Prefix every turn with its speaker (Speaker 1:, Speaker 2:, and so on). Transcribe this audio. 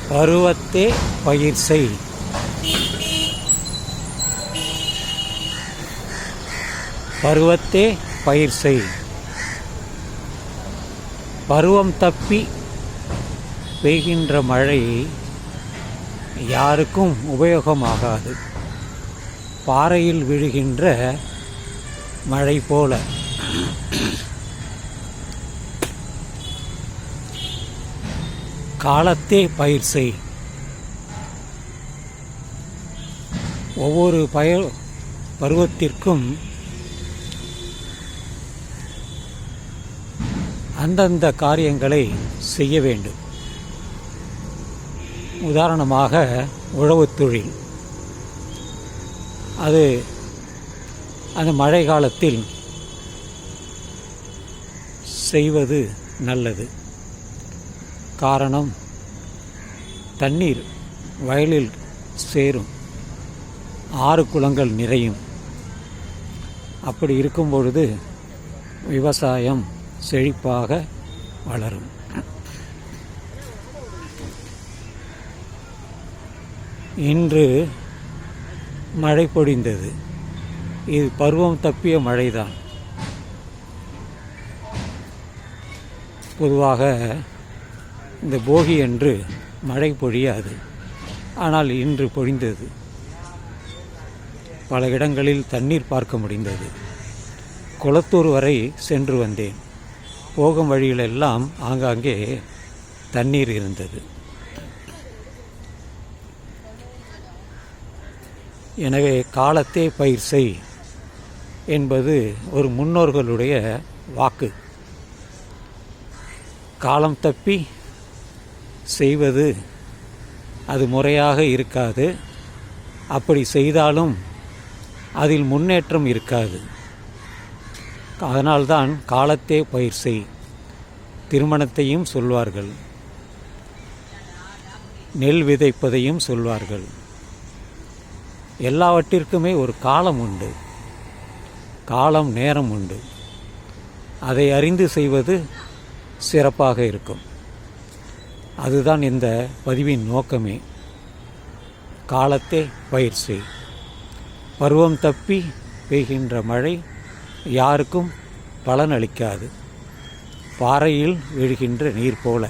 Speaker 1: பருவத்தே பயிர் செய். பருவத்தே பயிர் செய். பருவம் தப்பி பெய்கின்ற மழை யாருக்கும் உபயோகமாகாது. பாறையில் விழுகின்ற மழை போல. காலத்தே பயிர் செய். ஒவ்வொரு பருவத்திற்கும் அந்தந்த காரியங்களை செய்ய வேண்டும். உதாரணமாக உழவுத் தொழில், அது அந்த மழை காலத்தில் செய்வது நல்லது. காரணம், தண்ணீர் வயலில் சேரும், ஆறு குளங்கள் நிறையும். அப்படி இருக்கும் பொழுது விவசாயம் செழிப்பாக வளரும். இன்று மழை பொழிந்தது. இது பருவம் தப்பிய மழைதான். பொதுவாக இந்த போகி அன்று மழை பொழியாது. ஆனால் இன்று பொழிந்தது. பல இடங்களில் தண்ணீர் பார்க்க முடிந்தது. குளத்தூர் வரை சென்று வந்தேன். போகும் வழியிலெல்லாம் ஆங்காங்கே தண்ணீர் இருந்தது. எனவே காலத்தே பயிர் செய் என்பது ஒரு முன்னோர்களுடைய வாக்கு. காலம் தப்பி செய்வது அது முறையாக இருக்காது. அப்படி செய்தாலும் அதில் முன்னேற்றம் இருக்காது. அதனால்தான் காலத்தே பயிர் செய். திருமணத்தையும் சொல்வார்கள், நெல் விதைப்பதையும் சொல்வார்கள். எல்லாவற்றிற்குமே ஒரு காலம் உண்டு, காலம் நேரம் உண்டு. அதை அறிந்து செய்வது சிறப்பாக இருக்கும். அதுதான் இந்த பதிவின் நோக்கமே. காலத்தே பயிர் செய். பருவம் தப்பி பெய்கின்ற மழை யாருக்கும் பலனளிக்காது. பாறையில் விழுகின்ற நீர் போல.